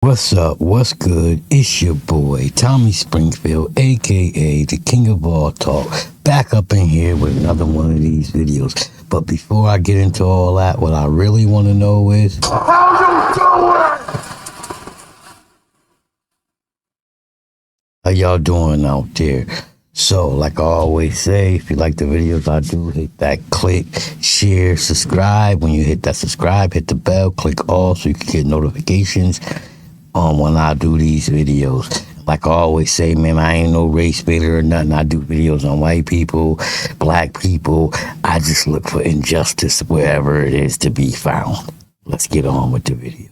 What's up? What's good? It's your boy, Tommy Springfield, aka the King of All Talk, back up in here with another one of these videos. But before I get into all that, what I really want to know is, how y'all doing out there? So, like I always say, if you like the videos I do, hit that click, share, subscribe. When you hit that subscribe, hit the bell, click all so you can get notifications when I do these videos. Like I always say, man, I ain't no race baiter or nothing. I do videos on white people, black people. I just look for injustice wherever it is to be found. Let's get on with the video.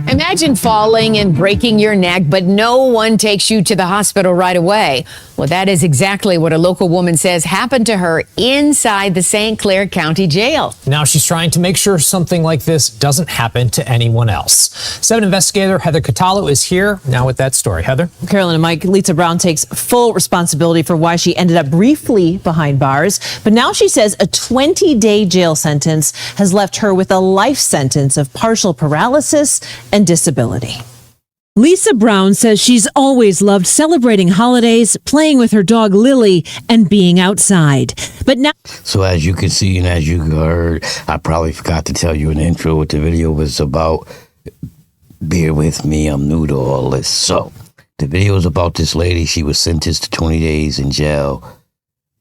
Imagine falling and breaking your neck, but no one takes you to the hospital right away. Well, that is exactly what a local woman says happened to her inside the St. Clair County Jail. Now she's trying to make sure something like this doesn't happen to anyone else. 7 investigator Heather Cataldo is here now with that story. Heather? Carolyn and Mike, Lisa Brown takes full responsibility for why she ended up briefly behind bars. But now she says a 20-day jail sentence has left her with a life sentence of partial paralysis and disability. Lisa Brown says she's always loved celebrating holidays, playing with her dog Lily, and being outside. But now... So as you can see and as you heard, I probably forgot to tell you in the intro what the video was about. Bear with me, I'm new to all this. So, the video is about this lady. She was sentenced to 20 days in jail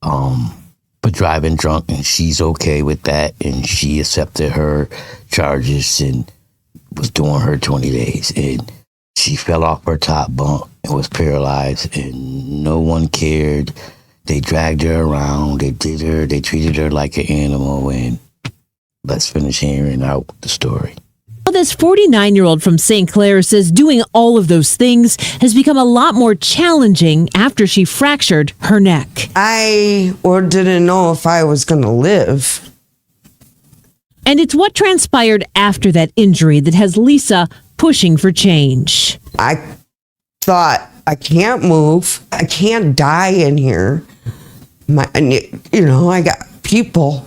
for driving drunk, and she's okay with that, and she accepted her charges and was doing her 20 days, and she fell off her top bunk and was paralyzed, and no one cared. They dragged her around, they treated her like an animal, and let's finish hearing out the story. This 49-year-old from St. Clair says doing all of those things has become a lot more challenging after she fractured her neck. I didn't know if I was going to live. And it's what transpired after that injury that has Lisa pushing for change. I thought, I can't move. I can't die in here. I got people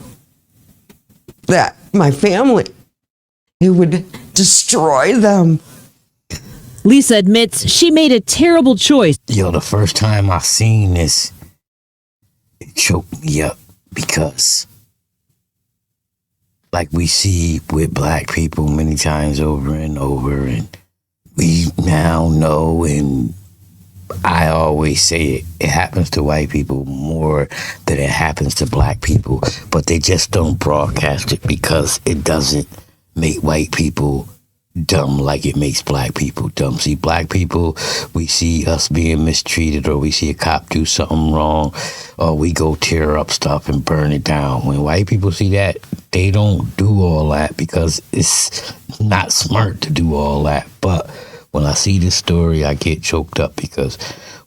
that my family, it would destroy them. Lisa admits she made a terrible choice. The first time I seen this, it choked me up because, like we see with black people many times over and over, and we now know, and I always say it happens to white people more than it happens to black people, but they just don't broadcast it because it doesn't make white people dumb like it makes black people dumb. See, black people, we see us being mistreated, or we see a cop do something wrong, or we go tear up stuff and burn it down. When white people see that, they don't do all that because it's not smart to do all that. But when I see this story, I get choked up because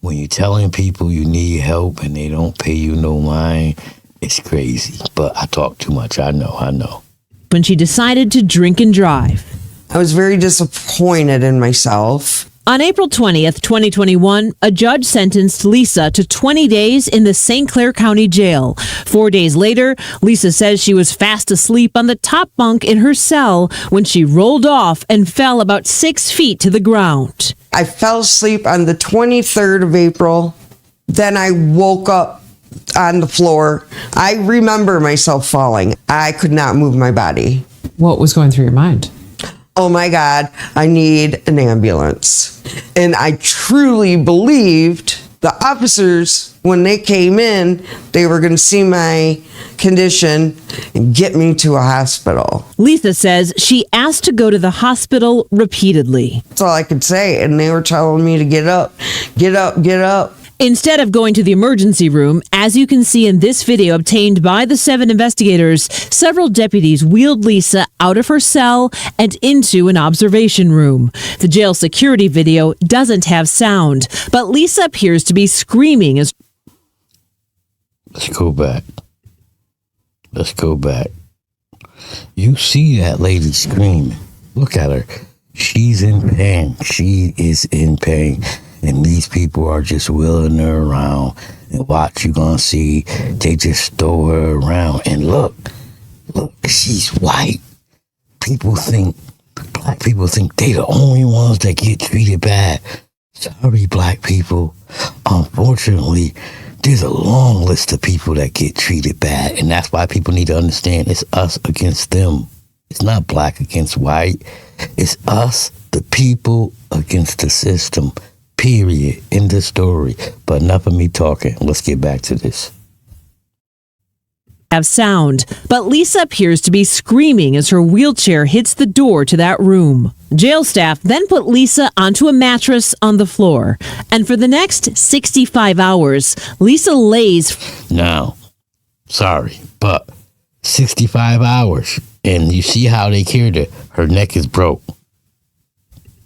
when you're telling people you need help and they don't pay you no mind, it's crazy. But I talk too much. I know. When she decided to drink and drive. I was very disappointed in myself. On April 20th, 2021, a judge sentenced Lisa to 20 days in the St. Clair County Jail. 4 days later, Lisa says she was fast asleep on the top bunk in her cell when she rolled off and fell about 6 feet to the ground. I fell asleep on the 23rd of April. Then I woke up on the floor. I remember myself falling. I could not move my body. What was going through your mind? Oh my God, I need an ambulance. And I truly believed the officers, when they came in, they were going to see my condition and get me to a hospital. Lisa says she asked to go to the hospital repeatedly. That's all I could say. And they were telling me to get up, get up, get up. Instead of going to the emergency room, as you can see in this video obtained by the 7 investigators, several deputies wheeled Lisa out of her cell and into an observation room. The jail security video doesn't have sound, but Lisa appears to be screaming as... Let's go back. You see that lady screaming. Look at her. She's in pain. She is in pain. And these people are just wheeling her around. And watch, you're going to see, they just throw her around. And look, she's white. People think Black people think they the only ones that get treated bad. Sorry, black people. Unfortunately, there's a long list of people that get treated bad, and that's why people need to understand it's us against them. It's not black against white. It's us, the people, against the system. Period. End of story. But enough of me talking. Let's get back to this. Have sound, but Lisa appears to be screaming as her wheelchair hits the door to that room. Jail staff then put Lisa onto a mattress on the floor, and for the next 65 hours, Lisa lays. Now, sorry, but 65 hours, and you see how they cured her. Her neck is broke.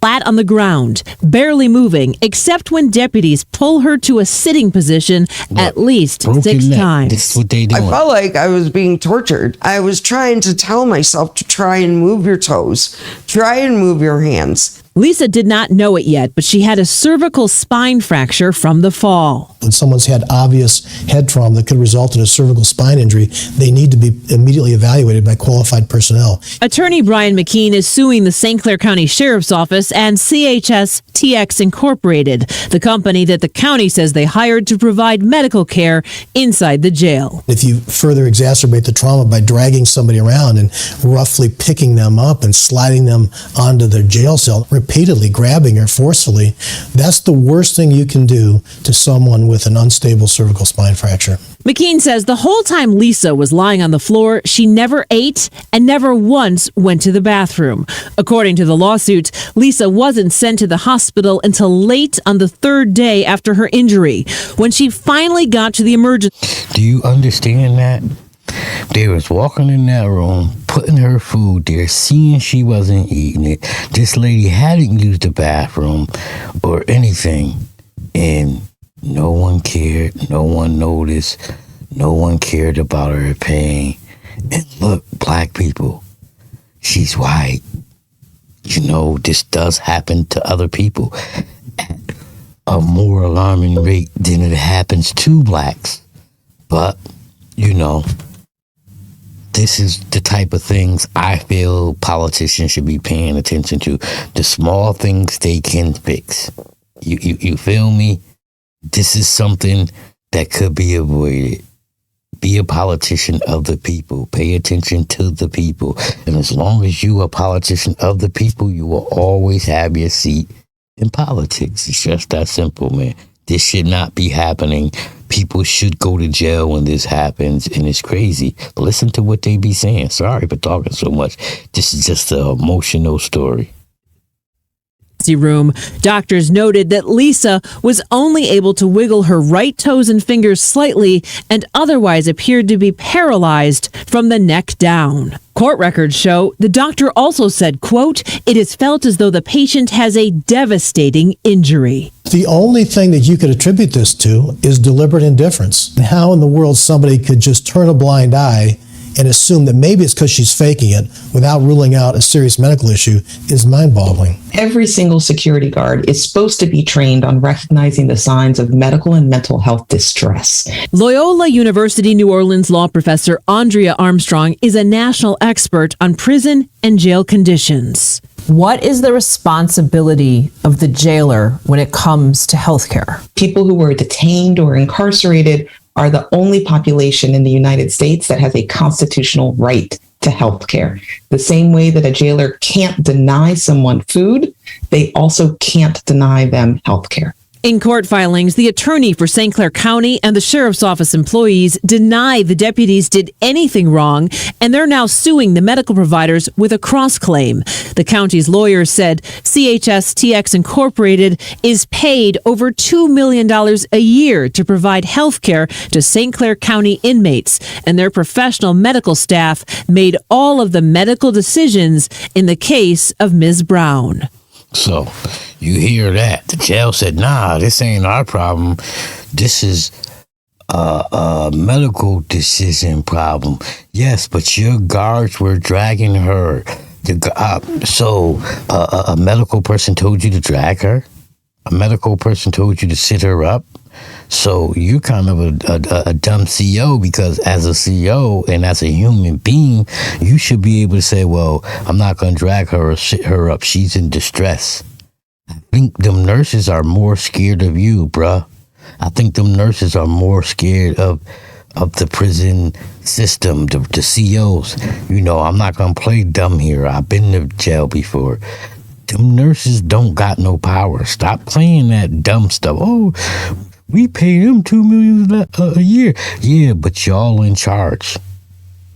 Flat on the ground, barely moving, except when deputies pull her to a sitting position at least 6 times. This is what they do. I felt like I was being tortured. I was trying to tell myself to try and move your toes, try and move your hands. Lisa did not know it yet, but she had a cervical spine fracture from the fall. When someone's had obvious head trauma that could result in a cervical spine injury, they need to be immediately evaluated by qualified personnel. Attorney Brian McKean is suing the St. Clair County Sheriff's Office and CHS TX Incorporated, the company that the county says they hired to provide medical care inside the jail. If you further exacerbate the trauma by dragging somebody around and roughly picking them up and sliding them onto their jail cell, repeatedly grabbing her forcefully, that's the worst thing you can do to someone with an unstable cervical spine fracture. McKean says the whole time Lisa was lying on the floor, she never ate and never once went to the bathroom. According to the lawsuit, Lisa wasn't sent to the hospital until late on the 3rd day after her injury, when she finally got to the emergency. Do you understand that? They was walking in that room, putting her food there, seeing she wasn't eating it. This lady hadn't used the bathroom or anything, and no one cared, no one noticed, no one cared about her pain. And look, black people, she's white. You know, this does happen to other people at a more alarming rate than it happens to blacks. But, you know, this is the type of things I feel politicians should be paying attention to. The small things they can fix. You feel me? This is something that could be avoided. Be a politician of the people. Pay attention to the people. And as long as you are a politician of the people, you will always have your seat in politics. It's just that simple, man. This should not be happening. People should go to jail when this happens, and it's crazy. But listen to what they be saying. Sorry for talking so much. This is just an emotional story. Room. Doctors noted that Lisa was only able to wiggle her right toes and fingers slightly and otherwise appeared to be paralyzed from the neck down. Court records show the doctor also said, quote, "It is felt as though the patient has a devastating injury." The only thing that you could attribute this to is deliberate indifference. How in the world somebody could just turn a blind eye and assume that maybe it's because she's faking it without ruling out a serious medical issue is mind-boggling. Every single security guard is supposed to be trained on recognizing the signs of medical and mental health distress. Loyola University New Orleans law professor Andrea Armstrong is a national expert on prison and jail conditions. What is the responsibility of the jailer when it comes to healthcare? People who were detained or incarcerated are the only population in the United States that has a constitutional right to health care. The same way that a jailer can't deny someone food, they also can't deny them health care. In court filings, the attorney for St. Clair County and the sheriff's office employees deny the deputies did anything wrong, and they're now suing the medical providers with a cross-claim. The county's lawyers said CHS TX Incorporated is paid over $2 million a year to provide health care to St. Clair County inmates, and their professional medical staff made all of the medical decisions in the case of Ms. Brown. So you hear that. The jail said, nah, this ain't our problem. This is a medical decision problem. Yes, but your guards were dragging her. So a medical person told you to drag her? A medical person told you to sit her up? So you're kind of a dumb CEO, because as a CEO and as a human being, you should be able to say, well, I'm not going to drag her or shit her up. She's in distress. I think them nurses are more scared of you, bruh. I think them nurses are more scared of the prison system, the COs. I'm not going to play dumb here. I've been to jail before. Them nurses don't got no power. Stop playing that dumb stuff. Oh, we pay them $2 million a year. Yeah, but y'all in charge.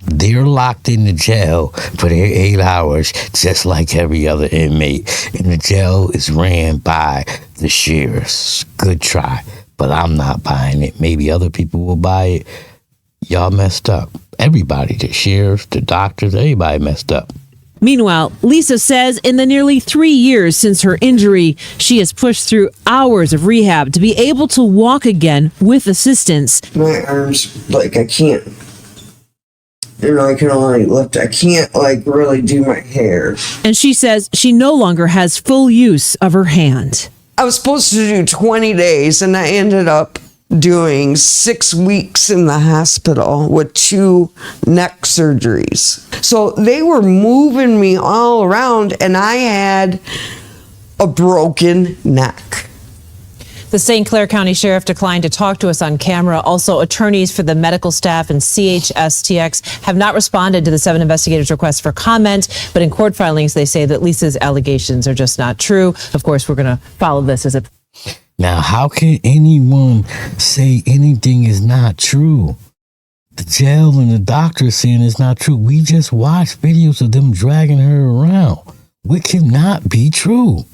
They're locked in the jail for their 8 hours, just like every other inmate. And the jail is ran by the sheriffs. Good try. But I'm not buying it. Maybe other people will buy it. Y'all messed up. Everybody, the sheriffs, the doctors, everybody messed up. Meanwhile, Lisa says in the nearly 3 years since her injury, she has pushed through hours of rehab to be able to walk again with assistance. My arms, I can't. I can only lift. I can't, really do my hair. And she says she no longer has full use of her hand. I was supposed to do 20 days, and I ended up doing 6 weeks in the hospital with 2 neck surgeries. So they were moving me all around, and I had a broken neck. The St. Clair County Sheriff declined to talk to us on camera. Also, attorneys for the medical staff and CHSTX have not responded to the 7 investigators' request for comment. But in court filings, they say that Lisa's allegations are just not true. Of course, we're going to follow this as a... Now, how can anyone say anything is not true? The jail and the doctor saying it's not true. We just watched videos of them dragging her around. What cannot be true?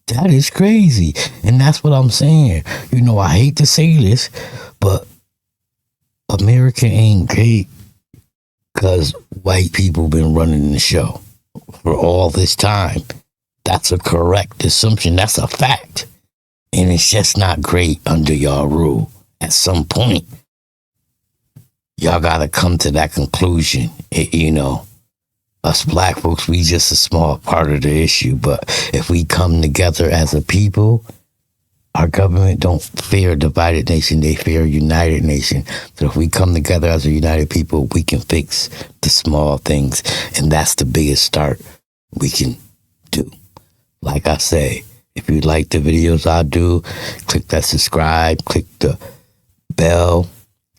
That is crazy. And that's what I'm saying. I hate to say this, but America ain't great because white people been running the show for all this time. That's a correct assumption. That's a fact. And it's just not great under y'all rule. At some point, y'all got to come to that conclusion. Us black folks, we just a small part of the issue. But if we come together as a people, our government don't fear a divided nation. They fear a united nation. So if we come together as a united people, we can fix the small things. And that's the biggest start we can do. Like I say, if you like the videos I do, click that subscribe, click the bell,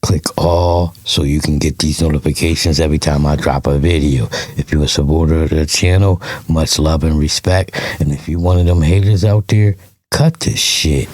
click all so you can get these notifications every time I drop a video. If you're a supporter of the channel, much love and respect. And if you're one of them haters out there, cut this shit.